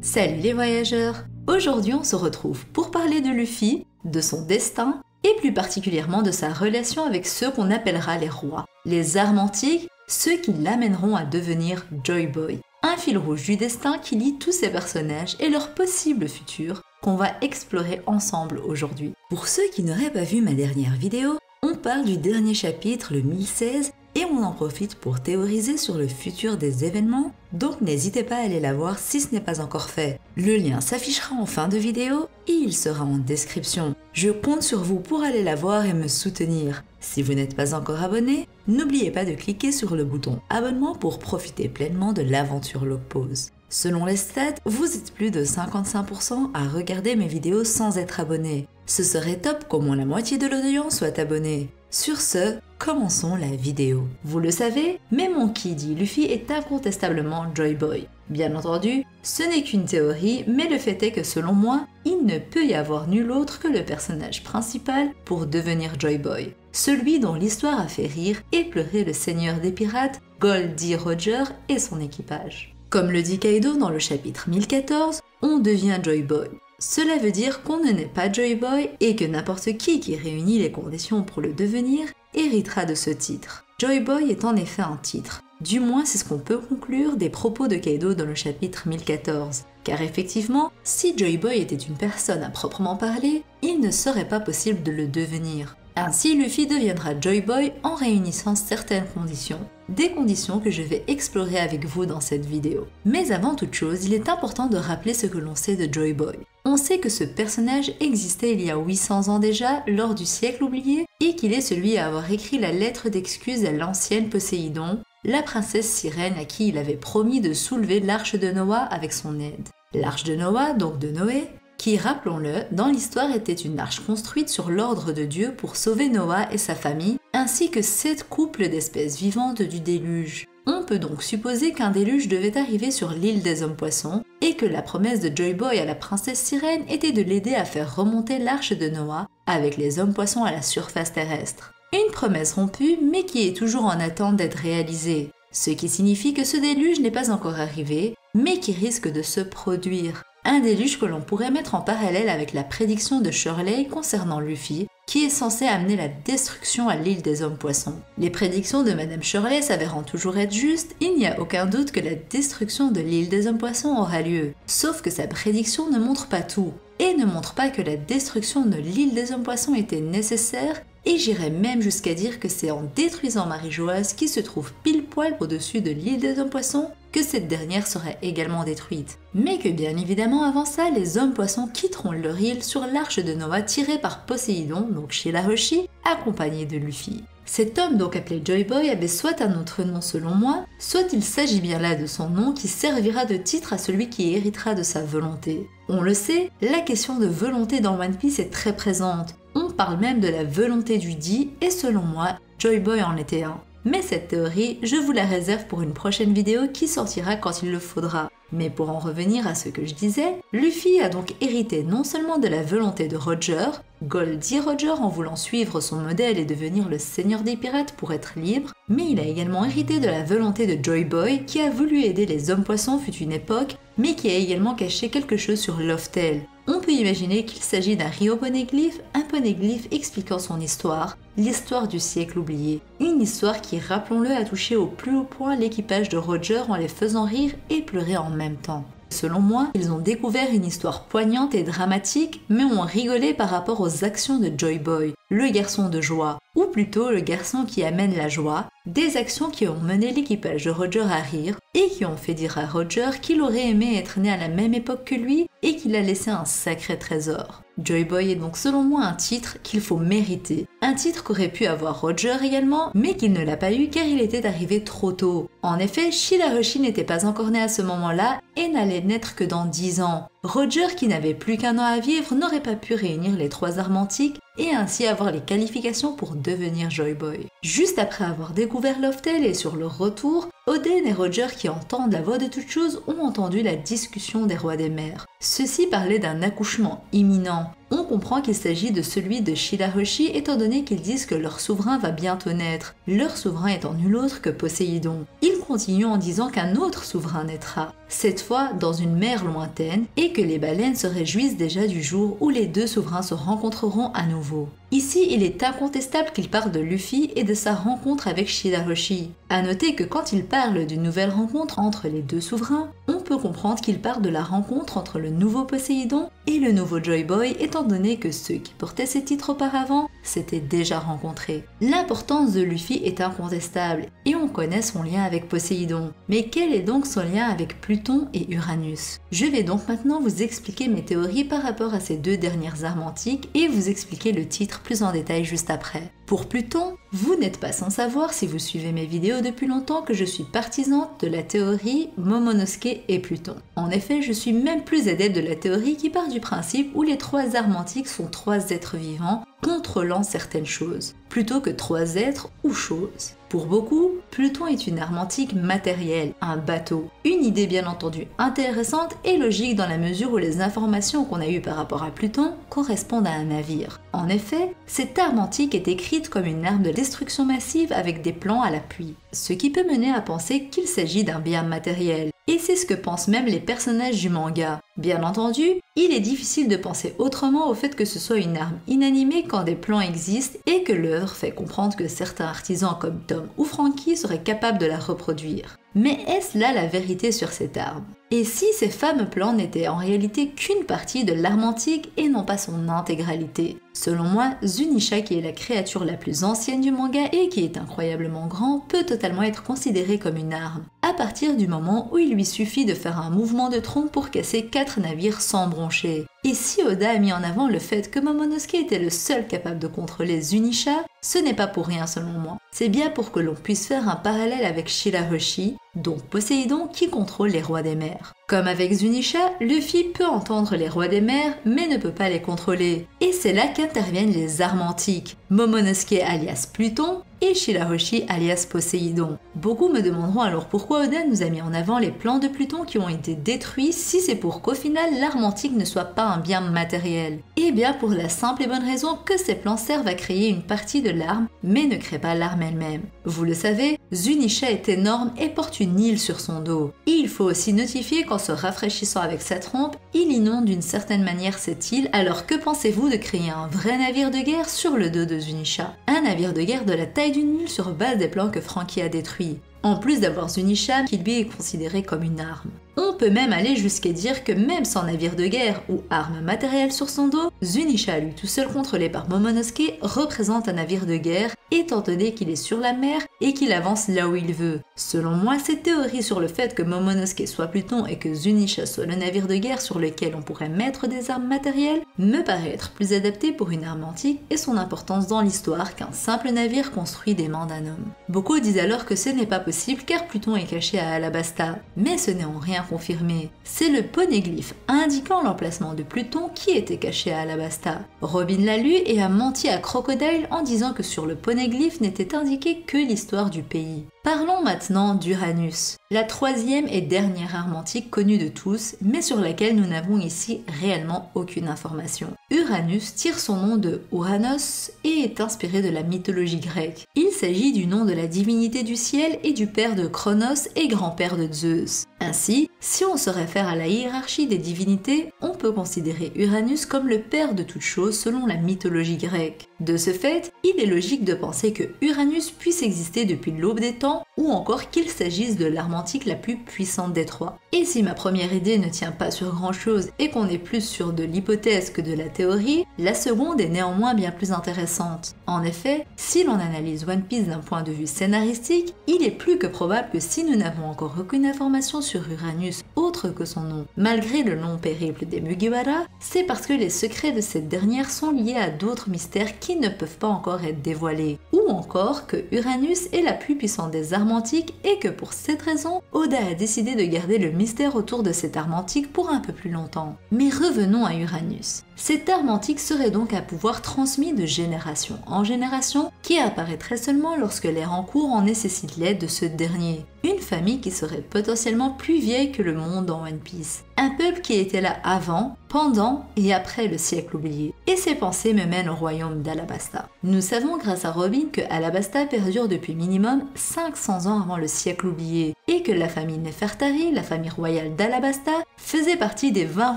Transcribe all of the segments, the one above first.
Salut les voyageurs! Aujourd'hui on se retrouve pour parler de Luffy, de son destin et plus particulièrement de sa relation avec ceux qu'on appellera les rois, les armes antiques, ceux qui l'amèneront à devenir Joy Boy. Un fil rouge du destin qui lie tous ces personnages et leur possible futur qu'on va explorer ensemble aujourd'hui. Pour ceux qui n'auraient pas vu ma dernière vidéo, on parle du dernier chapitre, le 1016, et on en profite pour théoriser sur le futur des événements, donc n'hésitez pas à aller la voir si ce n'est pas encore fait. Le lien s'affichera en fin de vidéo et il sera en description. Je compte sur vous pour aller la voir et me soutenir. Si vous n'êtes pas encore abonné, n'oubliez pas de cliquer sur le bouton abonnement pour profiter pleinement de l'aventure Logpause. Selon les stats, vous êtes plus de 55% à regarder mes vidéos sans être abonné. Ce serait top qu'au moins la moitié de l'audience soit abonnée. Sur ce, commençons la vidéo. Vous le savez, mais mon qui dit Luffy est incontestablement Joy Boy. Bien entendu, ce n'est qu'une théorie, mais le fait est que selon moi, il ne peut y avoir nul autre que le personnage principal pour devenir Joy Boy. Celui dont l'histoire a fait rire et pleurer le seigneur des pirates, Goldie Roger et son équipage. Comme le dit Kaido dans le chapitre 1014, on devient Joy Boy. Cela veut dire qu'on ne naît pas Joy Boy et que n'importe qui réunit les conditions pour le devenir héritera de ce titre. Joy Boy est en effet un titre. Du moins c'est ce qu'on peut conclure des propos de Kaido dans le chapitre 1014. Car effectivement, si Joy Boy était une personne à proprement parler, il ne serait pas possible de le devenir. Ainsi, Luffy deviendra Joy Boy en réunissant certaines conditions, des conditions que je vais explorer avec vous dans cette vidéo. Mais avant toute chose, il est important de rappeler ce que l'on sait de Joy Boy. On sait que ce personnage existait il y a 800 ans déjà, lors du siècle oublié, et qu'il est celui à avoir écrit la lettre d'excuse à l'ancienne Poséidon, la princesse sirène à qui il avait promis de soulever l'arche de Noah avec son aide. L'arche de Noah, donc de Noé, qui, rappelons-le, dans l'histoire était une arche construite sur l'ordre de Dieu pour sauver Noah et sa famille, ainsi que 7 couples d'espèces vivantes du déluge. On peut donc supposer qu'un déluge devait arriver sur l'île des hommes-poissons, et que la promesse de Joy Boy à la princesse sirène était de l'aider à faire remonter l'arche de Noah avec les hommes-poissons à la surface terrestre. Une promesse rompue, mais qui est toujours en attente d'être réalisée, ce qui signifie que ce déluge n'est pas encore arrivé, mais qui risque de se produire. Un déluge que l'on pourrait mettre en parallèle avec la prédiction de Shirley concernant Luffy, qui est censé amener la destruction à l'île des hommes-poissons. Les prédictions de Madame Shirley s'avérant toujours être justes, il n'y a aucun doute que la destruction de l'île des hommes-poissons aura lieu. Sauf que sa prédiction ne montre pas tout, et ne montre pas que la destruction de l'île des hommes-poissons était nécessaire, et j'irais même jusqu'à dire que c'est en détruisant Marie-Joase qui se trouve pile poil au-dessus de l'île des hommes-poissons que cette dernière serait également détruite. Mais que bien évidemment avant ça, les hommes-poissons quitteront leur île sur l'arche de Noah tirée par Poséidon, donc Shirahoshi, accompagné de Luffy. Cet homme donc appelé Joy Boy avait soit un autre nom selon moi, soit il s'agit bien là de son nom qui servira de titre à celui qui héritera de sa volonté. On le sait, la question de volonté dans One Piece est très présente. On parle même de la volonté du Di et selon moi, Joy Boy en était un. Mais cette théorie, je vous la réserve pour une prochaine vidéo qui sortira quand il le faudra. Mais pour en revenir à ce que je disais, Luffy a donc hérité non seulement de la volonté de Roger, Goldie Roger en voulant suivre son modèle et devenir le seigneur des pirates pour être libre, mais il a également hérité de la volonté de Joy Boy qui a voulu aider les hommes-poissons fut une époque, mais qui a également caché quelque chose sur Loftel. On peut imaginer qu'il s'agit d'un rioponeglyphe, un poneglyphe expliquant son histoire, l'histoire du siècle oublié. Une histoire qui, rappelons-le, a touché au plus haut point l'équipage de Roger en les faisant rire et pleurer en même temps. Selon moi, ils ont découvert une histoire poignante et dramatique, mais ont rigolé par rapport aux actions de Joy Boy, le garçon de joie, ou plutôt le garçon qui amène la joie, des actions qui ont mené l'équipage de Roger à rire et qui ont fait dire à Roger qu'il aurait aimé être né à la même époque que lui et qu'il a laissé un sacré trésor. Joy Boy est donc selon moi un titre qu'il faut mériter. Un titre qu'aurait pu avoir Roger également, mais qu'il ne l'a pas eu car il était arrivé trop tôt. En effet, Shirahoshi n'était pas encore né à ce moment-là et n'allait naître que dans 10 ans. Roger, qui n'avait plus qu'un an à vivre, n'aurait pas pu réunir les 3 armes antiques et ainsi avoir les qualifications pour devenir Joy Boy. Juste après avoir découvert Loftel et sur leur retour, Oden et Roger qui entendent la voix de toute chose ont entendu la discussion des rois des mers. Ceux-ci parlaient d'un accouchement imminent. on comprend qu'il s'agit de celui de Shirahoshi étant donné qu'ils disent que leur souverain va bientôt naître, leur souverain étant nul autre que Poséidon. Ils continuent en disant qu'un autre souverain naîtra, cette fois dans une mer lointaine, et que les baleines se réjouissent déjà du jour où les deux souverains se rencontreront à nouveau. Ici, il est incontestable qu'il parle de Luffy et de sa rencontre avec Shirahoshi. A noter que quand il parle d'une nouvelle rencontre entre les deux souverains, on peut comprendre qu'il parle de la rencontre entre le nouveau Poséidon et le nouveau Joy Boy étant donné que ceux qui portaient ces titres auparavant s'étaient déjà rencontrés. L'importance de Luffy est incontestable et on connaît son lien avec Poséidon. Mais quel est donc son lien avec Pluton et Uranus? Je vais donc maintenant vous expliquer mes théories par rapport à ces deux dernières armes antiques et vous expliquer le titre plus en détail juste après. Pour Pluton, vous n'êtes pas sans savoir si vous suivez mes vidéos depuis longtemps que je suis partisane de la théorie Momonosuke et Pluton. En effet, je suis même plus adepte de la théorie qui part du principe où les trois armes antiques sont trois êtres vivants contrôlant certaines choses, plutôt que trois êtres ou choses. Pour beaucoup, Pluton est une arme antique matérielle, un bateau. Une idée bien entendu intéressante et logique dans la mesure où les informations qu'on a eues par rapport à Pluton correspondent à un navire. En effet, cette arme antique est écrite comme une arme de destruction massive avec des plans à l'appui, ce qui peut mener à penser qu'il s'agit d'un bien matériel. Et c'est ce que pensent même les personnages du manga. Bien entendu, il est difficile de penser autrement au fait que ce soit une arme inanimée quand des plans existent et que l'œuvre fait comprendre que certains artisans comme Tom ou Franky seraient capables de la reproduire. Mais est-ce là la vérité sur cette arme? Et si ces fameux plans n'étaient en réalité qu'une partie de l'arme antique et non pas son intégralité? Selon moi, Zunisha, qui est la créature la plus ancienne du manga et qui est incroyablement grand, peut totalement être considéré comme une arme, à partir du moment où il lui suffit de faire un mouvement de tronc pour casser 4 navires sans broncher. Et si Oda a mis en avant le fait que Momonosuke était le seul capable de contrôler Zunisha, ce n'est pas pour rien selon moi. C'est bien pour que l'on puisse faire un parallèle avec Shirahoshi, donc Poséidon qui contrôle les rois des mers. Comme avec Zunisha, Luffy peut entendre les rois des mers mais ne peut pas les contrôler. Et c'est là qu'interviennent les armes antiques, Momonosuke alias Pluton et Shirahoshi alias Poséidon. Beaucoup me demanderont alors pourquoi Oda nous a mis en avant les plans de Pluton qui ont été détruits si c'est pour qu'au final l'arme antique ne soit pas un bien matériel. Eh bien pour la simple et bonne raison que ces plans servent à créer une partie de l'arme mais ne créent pas l'arme elle-même. Vous le savez, Zunisha est énorme et porte une île sur son dos. Et il faut aussi notifier qu'en se rafraîchissant avec sa trompe, il inonde d'une certaine manière cette île. Alors que pensez-vous de créer un vrai navire de guerre sur le dos de Zunisha? Un navire de guerre de la taille d'une île sur base des plans que Franky a détruits. En plus d'avoir Zunisha qui lui est considéré comme une arme. On peut même aller jusqu'à dire que même sans navire de guerre ou arme matérielle sur son dos, Zunisha, lui tout seul contrôlé par Momonosuke, représente un navire de guerre étant donné qu'il est sur la mer et qu'il avance là où il veut. Selon moi, cette théorie sur le fait que Momonosuke soit Pluton et que Zunisha soit le navire de guerre sur lequel on pourrait mettre des armes matérielles me paraît être plus adaptée pour une arme antique et son importance dans l'histoire qu'un simple navire construit des mains d'un homme. Beaucoup disent alors que ce n'est pas possible car Pluton est caché à Alabasta, mais ce n'est en rien confirmé. C'est le poneglyphe indiquant l'emplacement de Pluton qui était caché à Alabasta. Robin l'a lu et a menti à Crocodile en disant que sur le poneglyphe n'était indiqué que l'histoire du pays. Parlons maintenant d'Uranus, la troisième et dernière arme antique connue de tous, mais sur laquelle nous n'avons ici réellement aucune information. Uranus tire son nom de Uranos et est inspiré de la mythologie grecque. Il s'agit du nom de la divinité du ciel et du père de Cronos et grand-père de Zeus. Ainsi, si on se réfère à la hiérarchie des divinités, on peut considérer Uranus comme le père de toutes choses selon la mythologie grecque. De ce fait, il est logique de penser que Uranus puisse exister depuis l'aube des temps ou encore qu'il s'agisse de l'arme antique la plus puissante des trois. Et si ma première idée ne tient pas sur grand chose et qu'on est plus sur de l'hypothèse que de la théorie, la seconde est néanmoins bien plus intéressante. En effet, si l'on analyse One Piece d'un point de vue scénaristique, il est plus que probable que si nous n'avons encore aucune information sur Uranus autre que son nom, malgré le long périple des Mugiwara, c'est parce que les secrets de cette dernière sont liés à d'autres mystères qui ne peuvent pas encore être dévoilés. Ou encore que Uranus est la plus puissante des armes antiques et que pour cette raison, Oda a décidé de garder le mystère autour de cette arme antique pour un peu plus longtemps. Mais revenons à Uranus. Cette arme antique serait donc un pouvoir transmis de génération en génération qui apparaîtrait seulement lorsque l'ère en cours en nécessite l'aide de ce dernier. Une famille qui serait potentiellement plus vieille que le monde dans One Piece. Un peuple qui était là avant, pendant et après le siècle oublié. et ses pensées me mènent au royaume d'Alabasta. Nous savons grâce à Robin que Alabasta perdure depuis minimum 500 ans avant le siècle oublié et que la famille Nefertari, la famille royale d'Alabasta, faisait partie des 20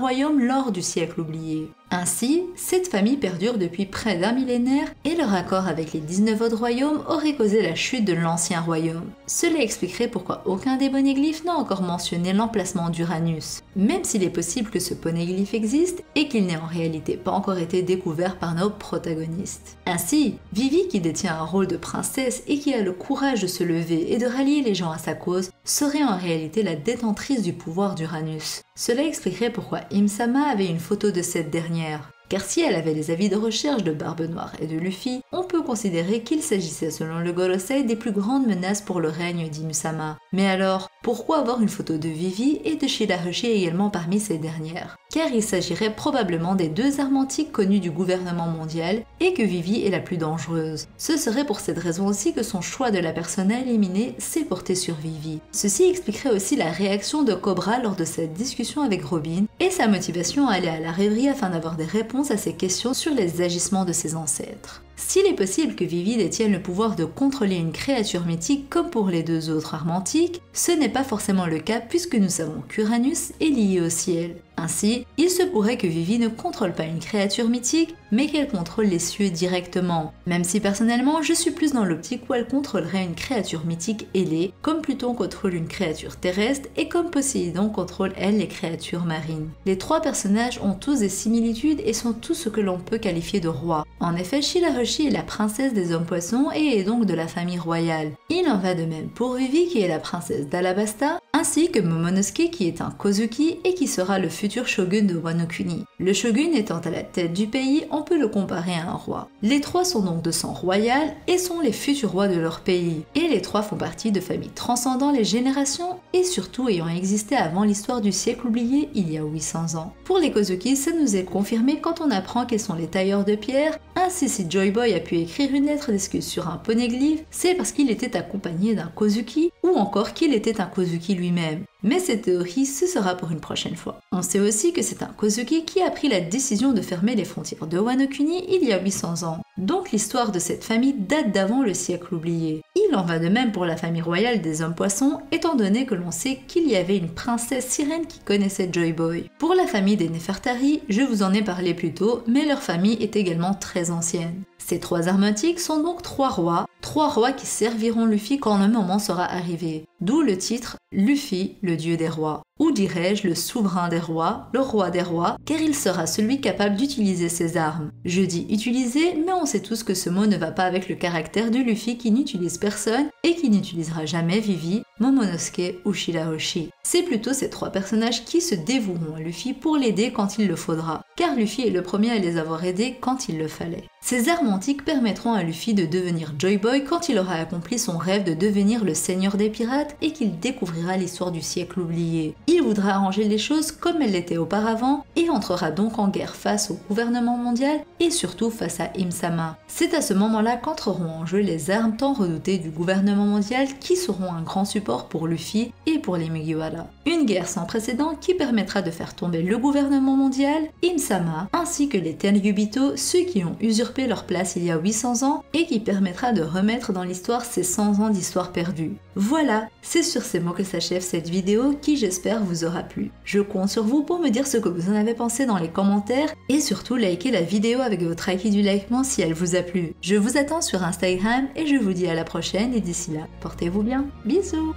royaumes lors du siècle oublié. Ainsi, cette famille perdure depuis près d'un millénaire et leur accord avec les 19 autres royaumes aurait causé la chute de l'ancien royaume. Cela expliquerait pourquoi aucun des poneglyphes n'a encore mentionné l'emplacement d'Uranus, même s'il est possible que ce poneglyphe existe et qu'il n'ait en réalité pas encore été découvert par nos protagonistes. Ainsi, Vivi, qui détient un rôle de princesse et qui a le courage de se lever et de rallier les gens à sa cause, serait en réalité la détentrice du pouvoir d'Uranus. Cela expliquerait pourquoi Im-sama avait une photo de cette dernière. Car si elle avait les avis de recherche de Barbe Noire et de Luffy, on peut considérer qu'il s'agissait selon le Gorosei des plus grandes menaces pour le règne d'Im-sama. Mais alors, pourquoi avoir une photo de Vivi et de Shirahoshi également parmi ces dernières? Car il s'agirait probablement des deux armes antiques connues du gouvernement mondial et que Vivi est la plus dangereuse. Ce serait pour cette raison aussi que son choix de la personne à éliminer s'est porté sur Vivi. Ceci expliquerait aussi la réaction de Cobra lors de cette discussion avec Robin et sa motivation à aller à la rêverie afin d'avoir des réponses à ces questions sur les agissements de ses ancêtres. S'il est possible que Vivi détienne le pouvoir de contrôler une créature mythique comme pour les deux autres armes antiques, ce n'est pas forcément le cas puisque nous savons qu'Uranus est lié au ciel. Ainsi, il se pourrait que Vivi ne contrôle pas une créature mythique, mais qu'elle contrôle les cieux directement. Même si personnellement, je suis plus dans l'optique où elle contrôlerait une créature mythique ailée, comme Pluton contrôle une créature terrestre et comme Poséidon contrôle elle les créatures marines. Les trois personnages ont tous des similitudes et sont tous ce que l'on peut qualifier de rois. En effet, Shirahoshi est la princesse des hommes poissons et est donc de la famille royale. Il en va de même pour Vivi qui est la princesse d'Alabasta, ainsi que Momonosuke qui est un Kozuki et qui sera le futur shogun de Wano Kuni. Le shogun étant à la tête du pays, on peut le comparer à un roi. Les trois sont donc de sang royal et sont les futurs rois de leur pays. Et les trois font partie de familles transcendant les générations et surtout ayant existé avant l'histoire du siècle oublié il y a 800 ans. Pour les Kozuki, ça nous est confirmé quand on apprend qu'ils sont les tailleurs de pierre. Ainsi, si Joy Boy a pu écrire une lettre d'excuse sur un poneglyphe, c'est parce qu'il était accompagné d'un Kozuki ou encore qu'il était un Kozuki lui-même. Mais cette théorie, ce sera pour une prochaine fois. On sait aussi que c'est un Kozuki qui a pris la décision de fermer les frontières de Wano Kuni il y a 800 ans. Donc l'histoire de cette famille date d'avant le siècle oublié. Il en va de même pour la famille royale des hommes poissons, étant donné que l'on sait qu'il y avait une princesse sirène qui connaissait Joy Boy. Pour la famille des Nefertari, je vous en ai parlé plus tôt, mais leur famille est également très ancienne. Ces trois armes antiques sont donc trois rois qui serviront Luffy quand le moment sera arrivé. D'où le titre Luffy, le dieu des rois. Ou dirais-je le souverain des rois, le roi des rois, car il sera celui capable d'utiliser ces armes. Je dis utiliser, mais on sait tous que ce mot ne va pas avec le caractère de Luffy qui n'utilise personne et qui n'utilisera jamais Vivi, Momonosuke ou Shirahoshi. C'est plutôt ces trois personnages qui se dévoueront à Luffy pour l'aider quand il le faudra, car Luffy est le premier à les avoir aidés quand il le fallait. Ces armes antiques permettront à Luffy de devenir Joy Boy quand il aura accompli son rêve de devenir le seigneur des pirates et qu'il découvrira l'histoire du siècle oublié. Il voudra arranger les choses comme elles l'étaient auparavant et entrera donc en guerre face au gouvernement mondial et surtout face à Im-sama. C'est à ce moment-là qu'entreront en jeu les armes tant redoutées du gouvernement mondial qui seront un grand support pour Luffy et pour les Mugiwara. Une guerre sans précédent qui permettra de faire tomber le gouvernement mondial, Im-sama, ainsi que les Tenryubito, ceux qui ont usurpé leur place il y a 800 ans et qui permettra de remettre dans l'histoire ces 100 ans d'histoire perdue. Voilà, c'est sur ces mots que s'achève cette vidéo qui j'espère vous aura plu. Je compte sur vous pour me dire ce que vous en avez pensé dans les commentaires et surtout liker la vidéo avec votre like du likement si elle vous a plu. Je vous attends sur Instagram et je vous dis à la prochaine et d'ici là, portez-vous bien. Bisous!